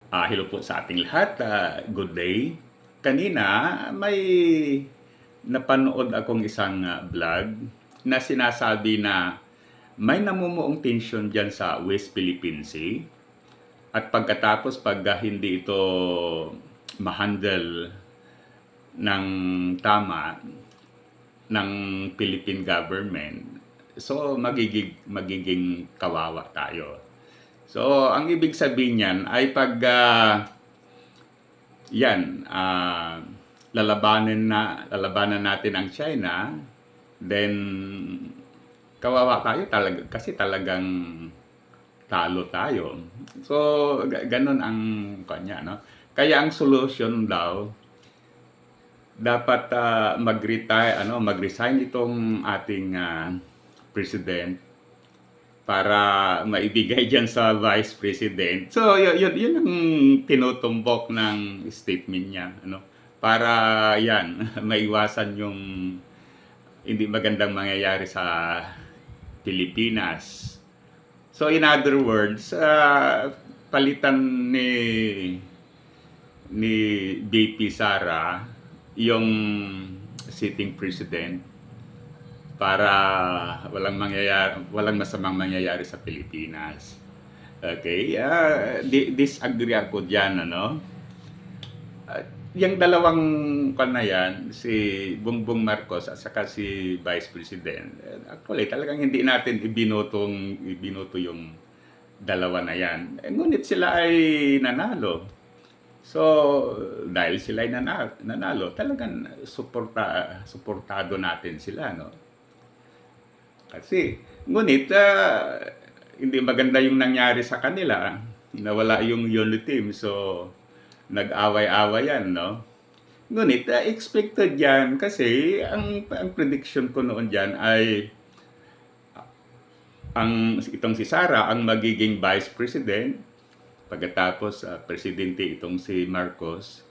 Hello po sa ating lahat. Good day. Kanina, may napanood akong isang vlog na sinasabi na may namumuong tensyon dyan sa West Philippine Sea. At pagkatapos, pag hindi ito ma-handle ng tama ng Philippine government, so magiging kawawa tayo. So, ang ibig sabihin niyan ay pag yan, lalabanan natin ang China, then kawawa tayo talaga kasi talagang talo tayo. So, ganun ang kanya, no? Kaya ang solution daw, dapat mag-resign itong ating president para maibigay dyan sa vice president. So, yun ang tinutumbok ng statement niya. Ano? Para yan, maiwasan yung hindi magandang mangyayari sa Pilipinas. So, in other words, palitan ni BP Sara yung sitting president para walang masamang mangyayari sa Pilipinas. Okay? Disagree ako diyan, ano? Yung dalawang na yan, si Bongbong Marcos at saka si Vice President, actually talagang hindi natin ibinoto yung dalawa na yan. Ngunit sila ay nanalo. So, dahil sila ay nanalo, talagang suportado natin sila, no? Kasi, ngunit, hindi maganda yung nangyari sa kanila. Nawala yung unity team, so nag-away-away yan, no? Ngunit, expected yan kasi ang prediction ko noon dyan ay itong si Sara ang magiging vice president, pagkatapos presidente itong si Marcos,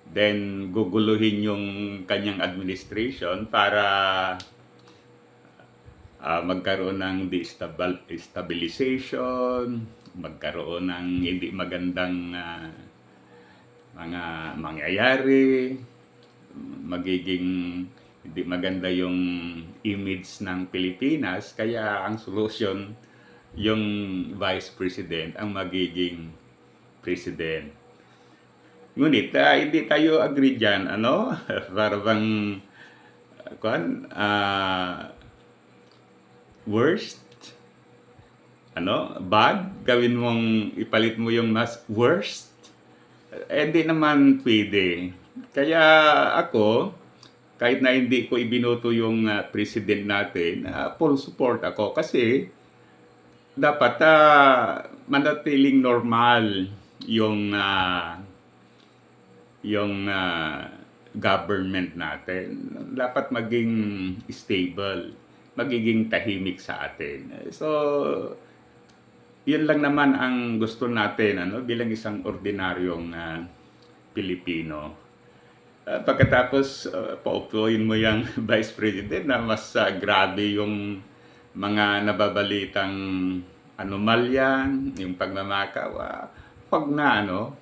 then guguluhin yung kanyang administration para magkaroon ng destabilization, magkaroon ng hindi magandang mga mangyayari, magiging hindi maganda yung image ng Pilipinas, kaya ang solution yung vice president ang magiging president. Ngunit hindi tayo agree dyan, ano? Para bang worst, ano, bad, gawin mong ipalit mo yung mas worst, hindi naman pwede. Kaya ako, kahit na hindi ko ibinoto yung president natin, full support ako kasi dapat manatiling normal yung government natin. Dapat maging stable, magiging tahimik sa atin. So, yun lang naman ang gusto natin, ano, bilang isang ordinaryong Pilipino. Pagkatapos, paupuin mo yung Vice President na mas grabe yung mga nababalitang anomalya, yung pagmamakaw, wag na, ano.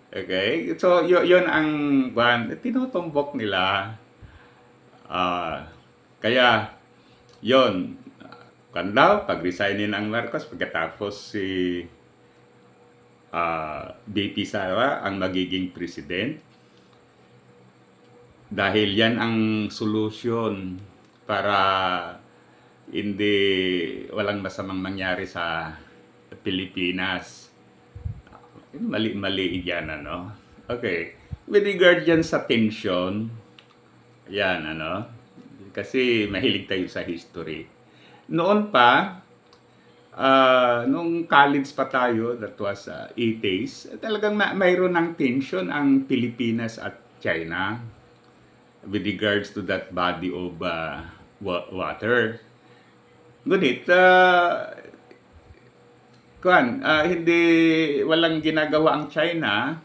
Okay? So, yun ang tinutumbok nila. Kaya, yon daw, pag-resignin ang Marcos, pagkatapos si BP Sara ang magiging president. Dahil yan ang solusyon para hindi walang masamang mangyari sa Pilipinas. Mali yan, ano? Okay. With regard yan sa tension, yan, ano? Kasi mahilig tayo sa history. Noon pa, nung college pa tayo, that was 80s, talagang mayroon ng tension ang Pilipinas at China with regards to that body of water. Ngunit, hindi walang ginagawa ang China,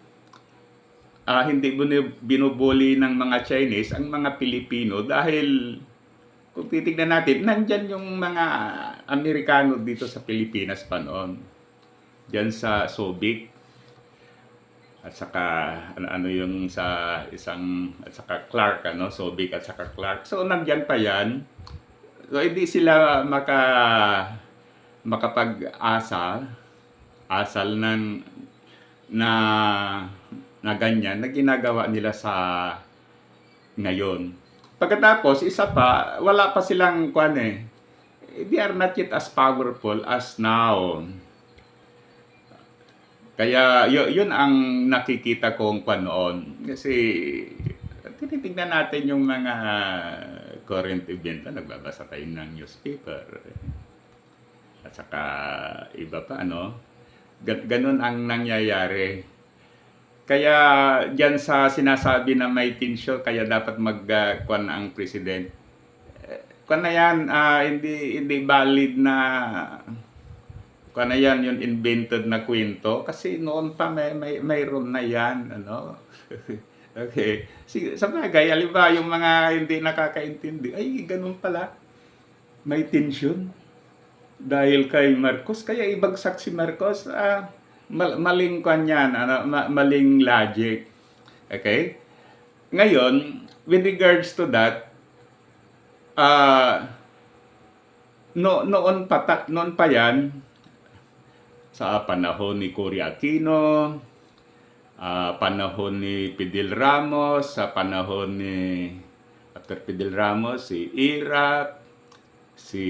hindi binubuli ng mga Chinese ang mga Pilipino dahil kung titignan natin, nandyan yung mga Amerikano dito sa Pilipinas pa noon. Diyan sa Subic. at saka ano yung sa isang at saka Clark Sobic at saka Clark. So nandiyan pa yan. So hindi sila makapag-asa asal na na ganyan na ginagawa nila sa ngayon. Pagkatapos isa pa, wala pa silang they are not yet as powerful as now. Kaya yun ang nakikita kong noon. Kasi tinitignan natin yung mga current event na nagbabasa tayo ng newspaper. At saka iba pa ganun ang nangyayari. Kaya diyan sa sinasabi na may tension kaya dapat ang president. Na yan, hindi valid na yan yung invented na kwento kasi noon pa mayroon na yan Okay. Sa bagay, halimbawa yung mga hindi nakakaintindi, ay ganun pala. May tension dahil kay Marcos, kaya ibagsak si Marcos. Maling yan, maling logic. Okay? Ngayon, with regards to that, noon pa yan, sa panahon ni Cory Aquino, panahon ni Fidel Ramos, sa panahon ni after Fidel Ramos, si Irap, si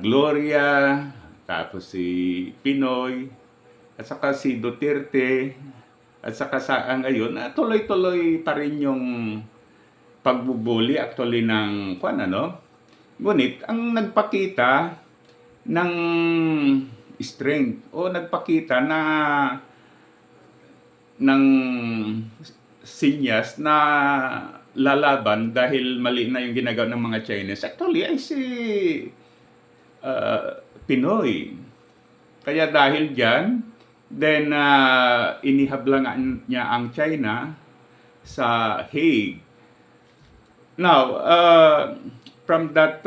Gloria, tapos si Pinoy, at saka si Duterte, at saka sa ngayon, tuloy-tuloy pa rin yung pagbubuli actually ng Ngunit ang nagpakita ng strength o nagpakita ng sinyas na lalaban dahil mali na yung ginagawa ng mga Chinese. Actually, ay si Pinoy. Kaya dahil dyan, then inihablangan niya ang China sa Hague. Now, from that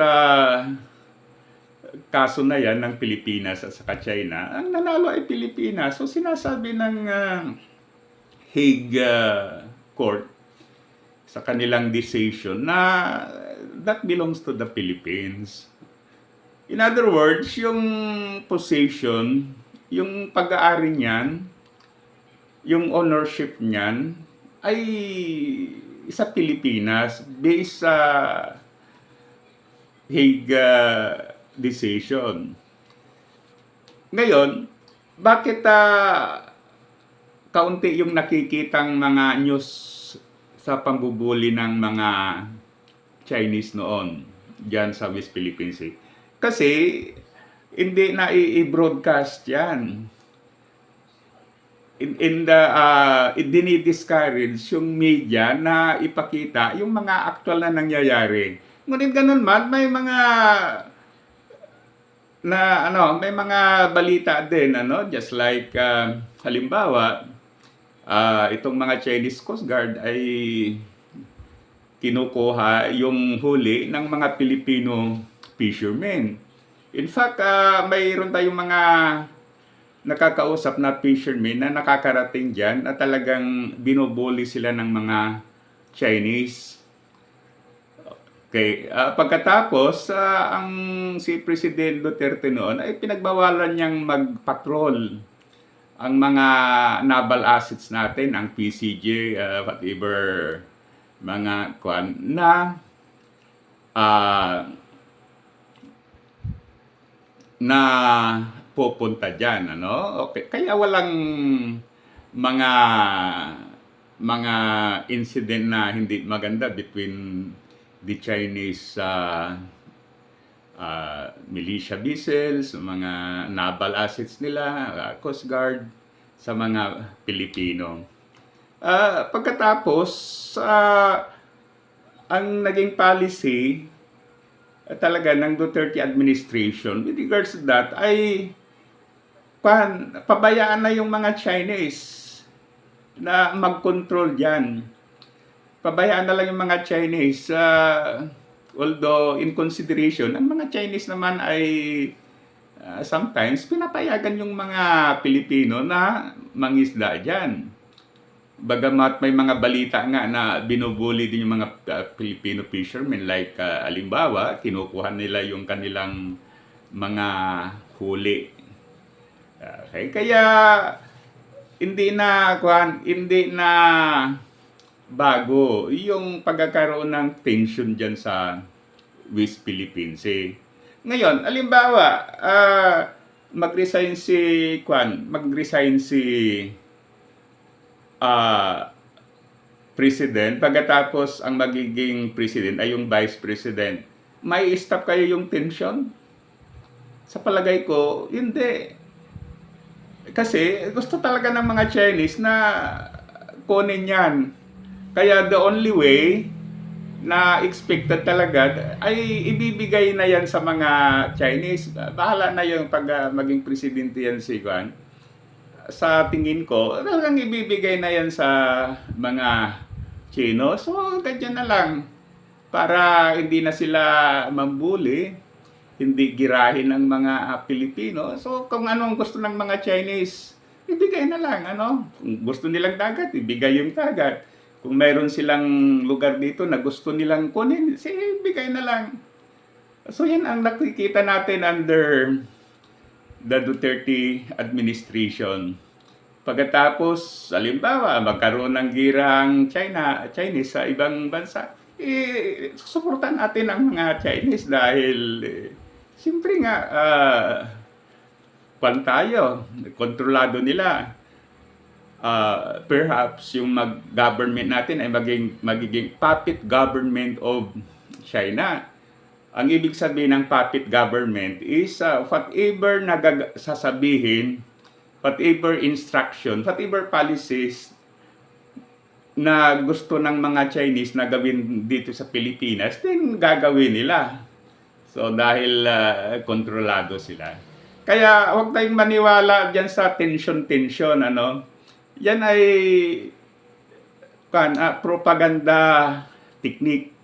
kaso na yan ng Pilipinas at saka China, ang nanalo ay Pilipinas. So sinasabi ng Hague Court sa kanilang decision na that belongs to the Philippines. In other words, yung possession, yung pag-aari niyan, yung ownership niyan ay sa Pilipinas based sa Hague decision. Ngayon, bakit kaunti yung nakikitang mga news sa pambubuli ng mga Chinese noon diyan sa West Philippine Sea? Kasi hindi na i-broadcast yan. Dinidiscourage yung media na ipakita yung mga actual na nangyayari. Ngunit ganun man, may mga may mga balita din just like halimbawa itong mga Chinese Coast Guard ay kinukuha yung huli ng mga Filipino fishermen. In fact, mayroon tayong mga nakakausap na fishermen na nakakarating dyan na talagang binubuli sila ng mga Chinese. Okay, pagkatapos ang si President Duterte noon ay pinagbawalan niyang magpatrol ang mga naval assets natin, ang PCJ, whatever mga na pupunta diyan Okay, kaya walang mga incident na hindi maganda between the Chinese militia vessels, mga naval assets nila, Coast Guard, sa mga Pilipino. Pagkatapos, ang naging policy talaga ng Duterte administration with regards to that ay pabayaan na yung mga Chinese na mag-control dyan. Pabayaan na lang yung mga Chinese. Although in consideration, ang mga Chinese naman ay sometimes pinapayagan yung mga Pilipino na mangisda dyan. Bagamat may mga balita nga na binubuli din yung mga Filipino fishermen, like alimbawa, kinukuha nila yung kanilang mga huli. Okay, kaya hindi na bago yung pagkakaroon ng tension diyan sa West Philippine Sea. Ngayon, alimbawa, magresign si president, pagkatapos ang magiging president ay yung vice president. May stop kayo yung tension? Sa palagay ko, hindi. Kasi gusto talaga ng mga Chinese na kunin yan. Kaya the only way na expected talaga ay ibibigay na yan sa mga Chinese. Bahala na yung pag maging presidente yan si Juan. Sa tingin ko, talagang ibibigay na yan sa mga Chino. So, ganyan na lang. Para hindi na sila mambuli, hindi girahin ng mga Pilipino. So, kung anong gusto ng mga Chinese, ibigay na lang. Kung gusto nilang dagat, ibigay yung dagat. Kung mayroon silang lugar dito na gusto nilang kunin, ibigay na lang. So, yan ang nakikita natin under the Duterte administration. Pagkatapos, halimbawa, magkaroon ng girang Chinese sa ibang bansa, susuportan natin ang mga Chinese dahil siyempre nga, tayo, kontrolado nila. Perhaps yung government natin ay magiging puppet government of China. Ang ibig sabihin ng puppet government is whatever sasabihin, whatever instruction, whatever policies na gusto ng mga Chinese na gawin dito sa Pilipinas, din gagawin nila. So dahil kontrolado sila. Kaya huwag tayong maniwala diyan sa tension, Yan ay propaganda technique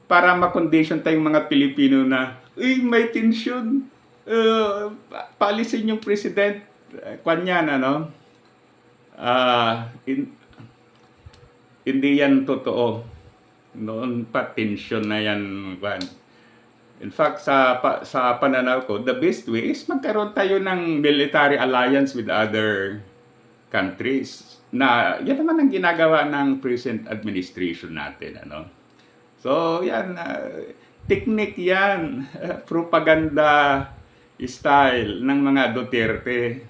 para ma-condition tayong mga Pilipino na may tension, paalisin yung president, hindi yan totoo. Noon pa tension na yan, In fact, sa pananaw ko, the best way is magkaroon tayo ng military alliance with other countries. Na yan naman ang ginagawa ng present administration natin, So, yan, technique yan, propaganda style ng mga Duterte.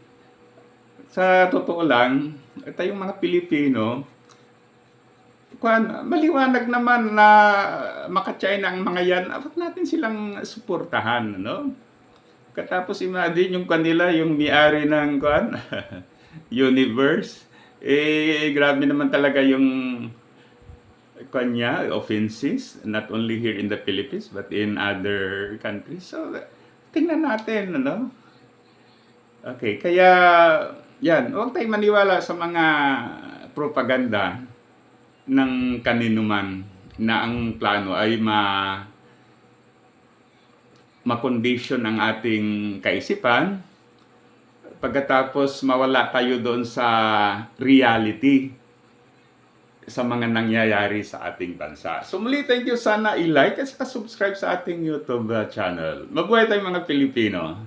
Sa totoo lang, tayong mga Pilipino, maliwanag naman na maka-China ang mga yan, huwag natin silang suportahan, Katapos imagine yung kanila, yung may-ari ng universe, grabe naman talaga yung offenses, not only here in the Philippines, but in other countries. So, tingnan natin, Okay, kaya, yan, huwag tayong maniwala sa mga propaganda ng kaninuman na ang plano ay ma-condition ang ating kaisipan pagkatapos mawala tayo doon sa reality sa mga nangyayari sa ating bansa. So muli, thank you. Sana i-like at subscribe sa ating YouTube channel. Mabuhay tayong mga Pilipino.